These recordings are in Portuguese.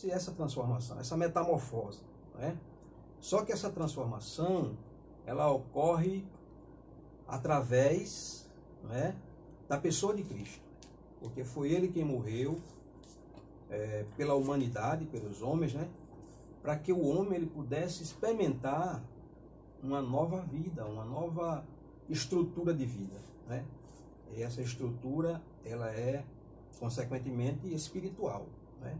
acontece essa transformação, essa metamorfose, não é? Só que essa transformação, ela ocorre através, não é, da pessoa de Cristo, porque foi Ele quem morreu pela humanidade, pelos homens, né, para que o homem ele pudesse experimentar uma nova vida, uma nova estrutura de vida, né? E essa estrutura, ela é, consequentemente, espiritual, né?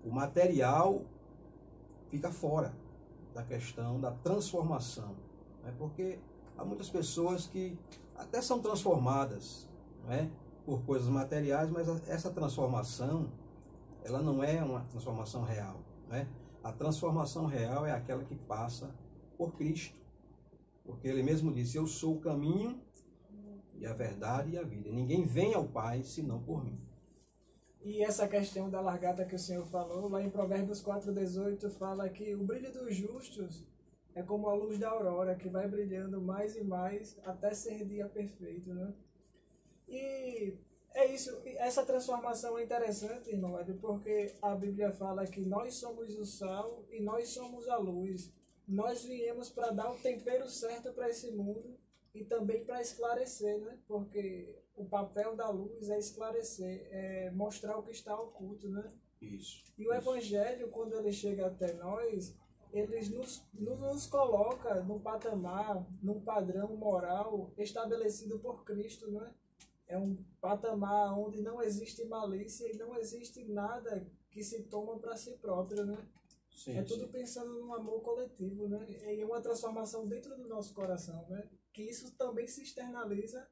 O material fica fora da questão da transformação, né? Porque há muitas pessoas que até são transformadas, né, por coisas materiais, mas essa transformação, ela não é uma transformação real, né? A transformação real é aquela que passa por Cristo, porque Ele mesmo disse: eu sou o caminho e a verdade e a vida. Ninguém vem ao Pai senão por mim. E essa questão da largata que o Senhor falou, lá em Provérbios 4,18, fala que o brilho dos justos é como a luz da aurora, que vai brilhando mais e mais até ser dia perfeito, né? E é isso, essa transformação é interessante, irmão, porque a Bíblia fala que nós somos o sal e nós somos a luz. Nós viemos para dar o tempero certo para esse mundo e também para esclarecer, né? Porque o papel da luz é esclarecer, é mostrar o que está oculto, né? Isso. E o Evangelho, quando ele chega até nós, ele nos coloca num patamar, num padrão moral estabelecido por Cristo, né? É um patamar onde não existe malícia e não existe nada que se toma para si próprio, né? Sim, é tudo sim. pensando num amor coletivo, né? E uma transformação dentro do nosso coração, né? Que isso também se externaliza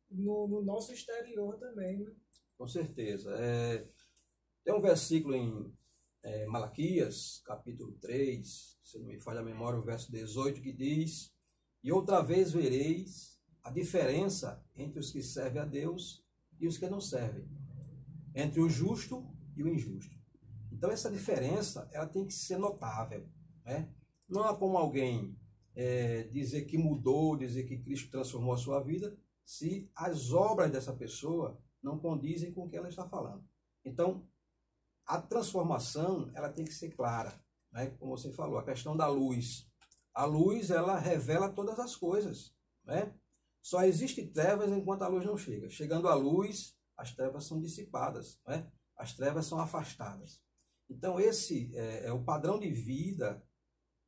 no nosso exterior também, né? Com certeza. Tem um versículo em Malaquias, capítulo 3, se não me falha a memória, o verso 18, que diz: e outra vez vereis a diferença entre os que servem a Deus e os que não servem, entre o justo e o injusto. Então essa diferença, ela tem que ser notável, né? Não há como alguém dizer que mudou, dizer que Cristo transformou a sua vida, se as obras dessa pessoa não condizem com o que ela está falando. Então, a transformação, ela tem que ser clara, né? Como você falou, a questão da luz. A luz, ela revela todas as coisas, né? Só existe trevas enquanto a luz não chega. Chegando a luz, as trevas são dissipadas, né? As trevas são afastadas. Então, esse é o padrão de vida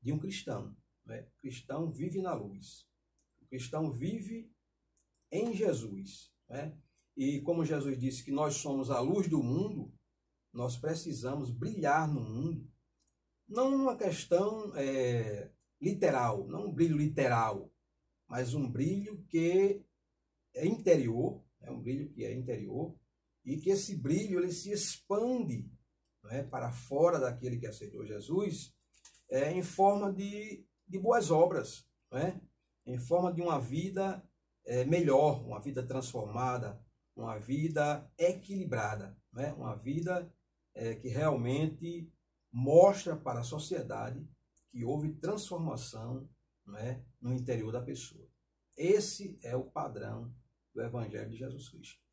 de um cristão, né? O cristão vive na luz. O cristão vive em Jesus, né? E como Jesus disse que nós somos a luz do mundo, nós precisamos brilhar no mundo, não uma questão literal, não um brilho literal, mas um brilho que é interior, um brilho que é interior, e que esse brilho ele se expande, né, para fora daquele que aceitou Jesus, em forma de boas obras, né, em forma de uma vida melhor, uma vida transformada, uma vida equilibrada, né, uma vida que realmente mostra para a sociedade que houve transformação, né, no interior da pessoa. Esse é o padrão do Evangelho de Jesus Cristo.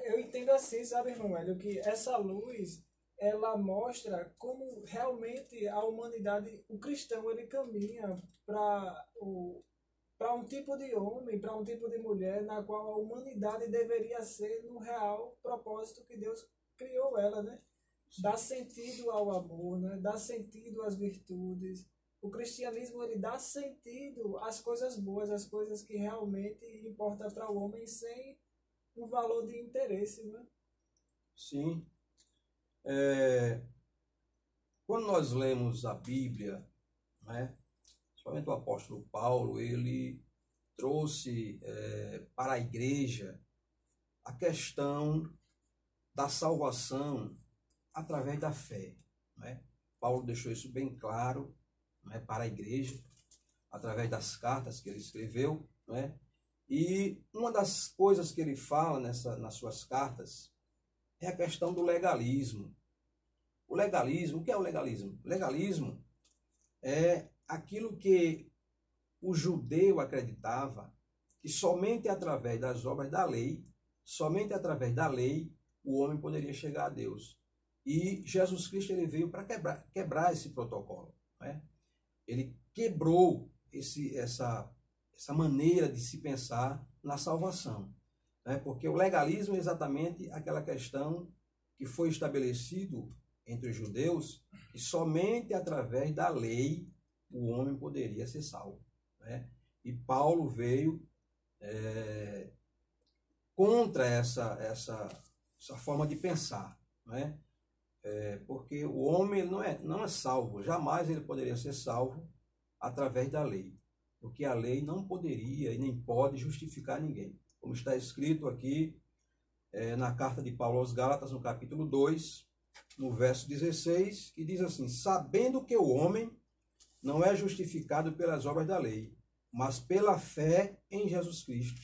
Eu entendo assim, sabe, irmão Hélio, que essa luz, ela mostra como realmente a humanidade, o cristão, ele caminha para um tipo de homem, para um tipo de mulher, na qual a humanidade deveria ser no real propósito que Deus criou ela, né? Dá sentido ao amor, né? Dá sentido às virtudes. O cristianismo, ele dá sentido às coisas boas, às coisas que realmente importam para o homem, sem um valor de interesse, né? Sim. Quando nós lemos a Bíblia, né, principalmente o apóstolo Paulo, ele trouxe para a igreja a questão da salvação através da fé, né? Paulo deixou isso bem claro, né, para a igreja, através das cartas que ele escreveu, né? E uma das coisas que ele fala nas suas cartas é a questão do legalismo. O legalismo, o que é o legalismo? O legalismo é aquilo que o judeu acreditava, que somente através das obras da lei, somente através da lei, o homem poderia chegar a Deus. E Jesus Cristo ele veio para quebrar esse protocolo. Né? Ele quebrou essa maneira de se pensar na salvação. Né? Porque o legalismo é exatamente aquela questão que foi estabelecido entre os judeus, que somente através da lei o homem poderia ser salvo. Né? E Paulo veio contra essa forma de pensar. Né? Porque o homem não é salvo, jamais ele poderia ser salvo através da lei, porque a lei não poderia e nem pode justificar ninguém. Como está escrito aqui na carta de Paulo aos Gálatas, no capítulo 2, no verso 16, que diz assim: sabendo que o homem não é justificado pelas obras da lei, mas pela fé em Jesus Cristo.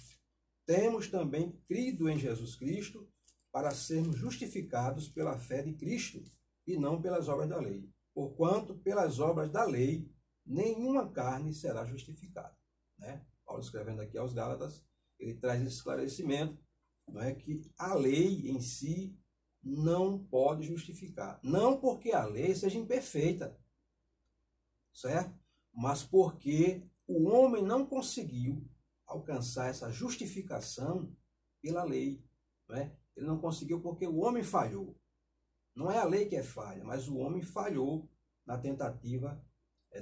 Temos também crido em Jesus Cristo para sermos justificados pela fé de Cristo e não pelas obras da lei. Porquanto, pelas obras da lei, nenhuma carne será justificada. Né? Paulo escrevendo aqui aos Gálatas, ele traz esse esclarecimento, não é, que a lei em si não pode justificar. Não porque a lei seja imperfeita, certo? Mas porque o homem não conseguiu alcançar essa justificação pela lei. Não é? Ele não conseguiu porque o homem falhou. Não é a lei que é falha, mas o homem falhou na tentativa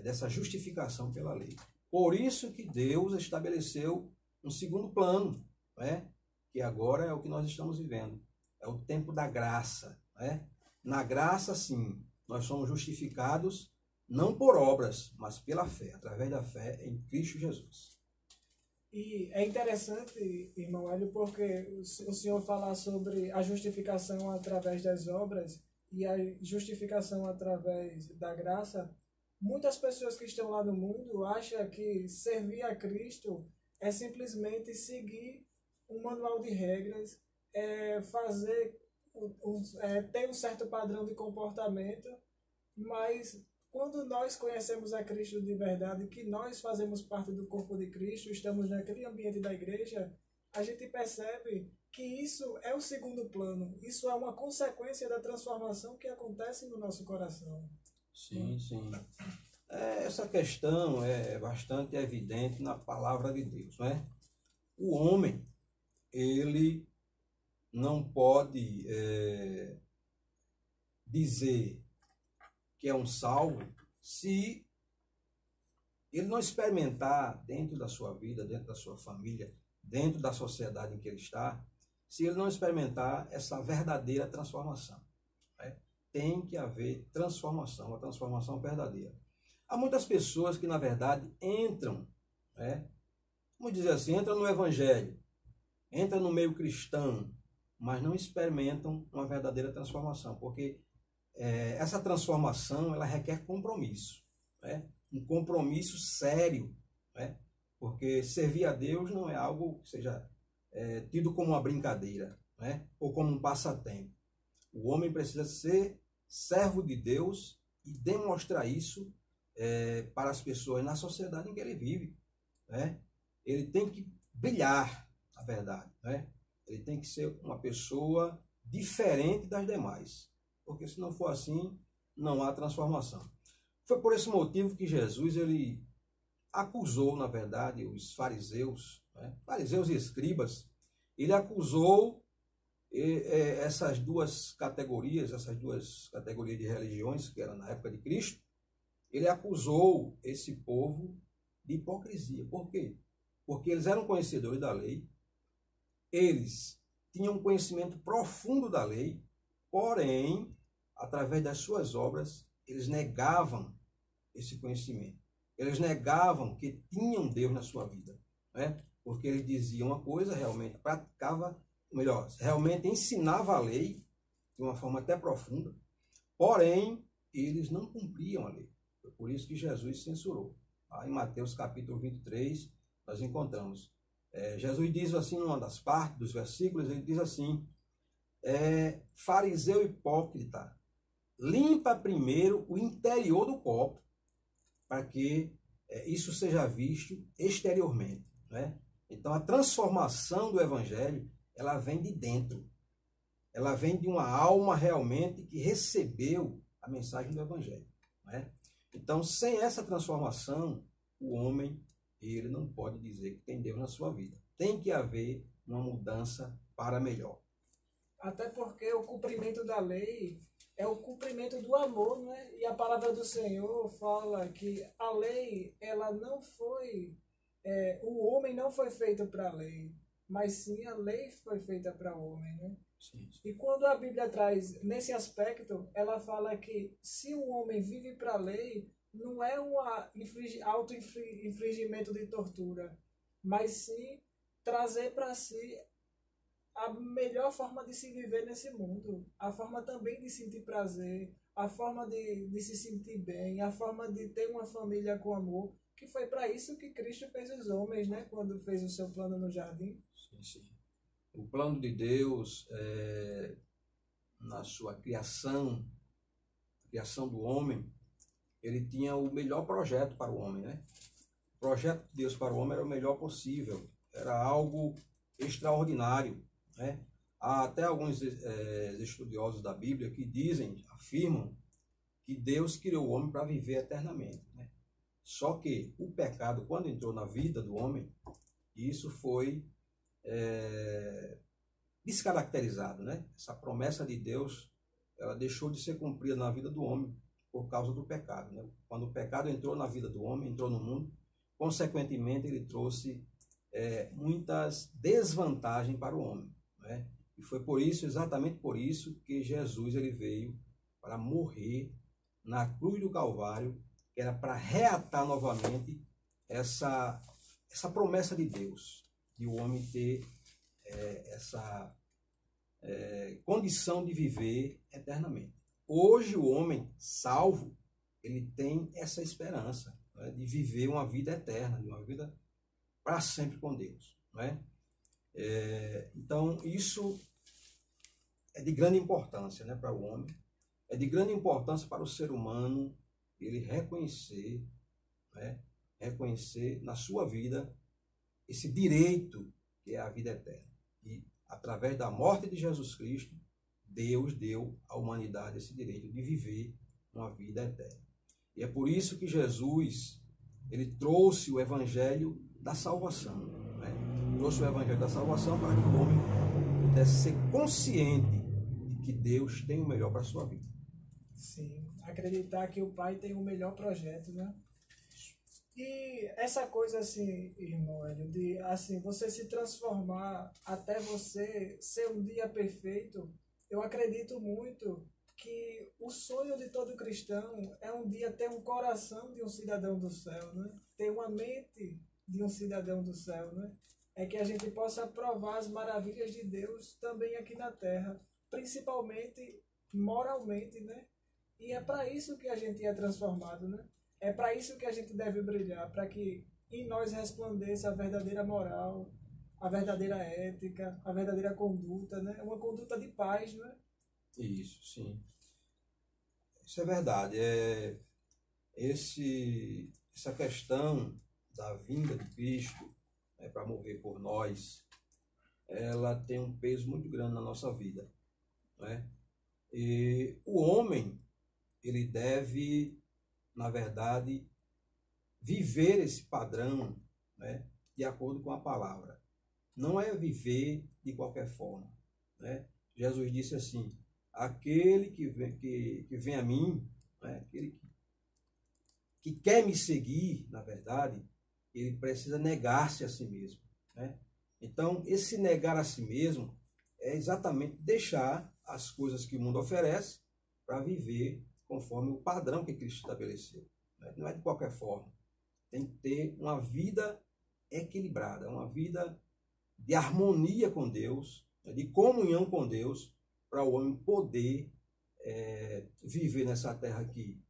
dessa justificação pela lei. Por isso que Deus estabeleceu um segundo plano, né? Que agora é o que nós estamos vivendo. É o tempo da graça. Né? Na graça, sim, nós somos justificados não por obras, mas pela fé, através da fé em Cristo Jesus. E é interessante, irmão Hélio, porque o senhor falar sobre a justificação através das obras e a justificação através da graça. Muitas pessoas que estão lá no mundo acham que servir a Cristo é simplesmente seguir um manual de regras, ter um certo padrão de comportamento, mas quando nós conhecemos a Cristo de verdade, que nós fazemos parte do corpo de Cristo, estamos naquele ambiente da igreja, a gente percebe que isso é o segundo plano. Isso é uma consequência da transformação que acontece no nosso coração. Sim, sim. Essa questão é bastante evidente na palavra de Deus, né? O homem, ele não pode dizer que é um salvo se ele não experimentar dentro da sua vida, dentro da sua família, dentro da sociedade em que ele está, se ele não experimentar essa verdadeira transformação. Né? Tem que haver transformação, uma transformação verdadeira. Há muitas pessoas que, na verdade, entram, né? Vamos dizer assim, entram no evangelho, entram no meio cristão, mas não experimentam uma verdadeira transformação, porque essa transformação ela requer compromisso, né? Um compromisso sério, né? Porque servir a Deus não é algo que seja tido como uma brincadeira, né? Ou como um passatempo. O homem precisa ser servo de Deus e demonstrar isso para as pessoas na sociedade em que ele vive. Né? Ele tem que brilhar, na verdade. Né? Ele tem que ser uma pessoa diferente das demais. Porque se não for assim, não há transformação. Foi por esse motivo que Jesus ele acusou, na verdade, os fariseus, né? Fariseus e escribas. Ele acusou essas duas categorias de religiões que eram na época de Cristo. Ele acusou esse povo de hipocrisia. Por quê? Porque eles eram conhecedores da lei, eles tinham um conhecimento profundo da lei, porém, através das suas obras, eles negavam esse conhecimento. Eles negavam que tinham Deus na sua vida, né? Porque eles diziam uma coisa, realmente praticava, melhor, realmente ensinava a lei de uma forma até profunda, porém, eles não cumpriam a lei. Foi por isso que Jesus censurou. Em Mateus capítulo 23, nós encontramos. Jesus diz assim, numa das partes dos versículos, ele diz assim, fariseu hipócrita, limpa primeiro o interior do copo, para que isso seja visto exteriormente. Né? Então, a transformação do evangelho, ela vem de dentro. ela vem de uma alma realmente que recebeu a mensagem do Evangelho, né? Então, sem essa transformação, o homem, ele não pode dizer que tem Deus na sua vida. Tem que haver uma mudança para melhor. Até porque o cumprimento da lei é o cumprimento do amor, né? E a palavra do Senhor fala que a lei, ela não foi, o homem não foi feito para a lei, mas sim a lei foi feita para o homem, né? Sim, sim. E quando a Bíblia traz nesse aspecto, ela fala que se o homem vive para a lei, não é um auto-infringimento de tortura, mas sim trazer para si a melhor forma de se viver nesse mundo, a forma também de sentir prazer, a forma de se sentir bem, a forma de ter uma família com amor, que foi para isso que Cristo fez os homens, né? Quando fez o seu plano no jardim. Sim, sim. O plano de Deus, na sua criação do homem, ele tinha o melhor projeto para o homem, né? O projeto de Deus para o homem era o melhor possível, era algo extraordinário, né? Há até alguns estudiosos da Bíblia que afirmam que Deus criou o homem para viver eternamente, né? Só que o pecado, quando entrou na vida do homem, isso foi descaracterizado, né? Essa promessa de Deus, ela deixou de ser cumprida na vida do homem por causa do pecado, né? Quando o pecado entrou na vida do homem, entrou no mundo, consequentemente ele trouxe muitas desvantagens para o homem, né? E foi por isso, exatamente por isso, que Jesus ele veio para morrer na cruz do Calvário, que era para reatar novamente essa promessa de Deus, de o homem ter essa condição de viver eternamente. Hoje o homem salvo, ele tem essa esperança, né, de viver uma vida eterna, de uma vida para sempre com Deus, né? Então isso é de grande importância, né, para o homem, é de grande importância para o ser humano ele reconhecer, né, reconhecer na sua vida esse direito que é a vida eterna. E através da morte de Jesus Cristo, Deus deu à humanidade esse direito de viver uma vida eterna. E é por isso que Jesus ele trouxe o evangelho da salvação, né? Trouxe o evangelho da salvação para que o homem pudesse ser consciente de que Deus tem o melhor para a sua vida. Sim, acreditar que o Pai tem o melhor projeto, né? E essa coisa assim, irmão Hélio, de assim, você se transformar até você ser um dia perfeito, eu acredito muito que o sonho de todo cristão é um dia ter um coração de um cidadão do céu, né? Ter uma mente de um cidadão do céu, né? É que a gente possa provar as maravilhas de Deus também aqui na terra, principalmente moralmente, né? E é para isso que a gente é transformado, né? É para isso que a gente deve brilhar, para que em nós resplandeça a verdadeira moral, a verdadeira ética, a verdadeira conduta, né? Uma conduta de paz, né? Isso, sim. Isso é verdade. Essa questão da vinda de Cristo, né, para morrer por nós, ela tem um peso muito grande na nossa vida, né? E o homem, ele deve, na verdade, viver esse padrão, né, de acordo com a palavra. Não é viver de qualquer forma, né? Jesus disse assim: aquele que vem a mim, né, aquele que quer me seguir, na verdade, ele precisa negar-se a si mesmo, né? Então, esse negar a si mesmo é exatamente deixar as coisas que o mundo oferece para viver conforme o padrão que Cristo estabeleceu, né? Não é de qualquer forma. Tem que ter uma vida equilibrada, uma vida de harmonia com Deus, né, de comunhão com Deus, para o homem poder viver nessa terra aqui,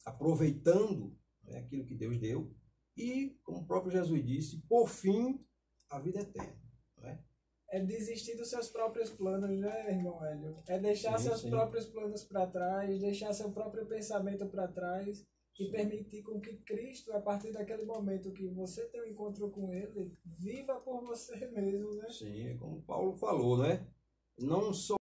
aproveitando, né, aquilo que Deus deu, e, como o próprio Jesus disse, por fim, a vida eterna, né? É desistir dos seus próprios planos, né, irmão Hélio? É deixar Sim, seus sim. próprios planos para trás, deixar seu próprio pensamento para trás e Sim. permitir com que Cristo, a partir daquele momento que você tem um encontro com Ele, viva por você mesmo, né? Sim, como Paulo falou, né? Não sou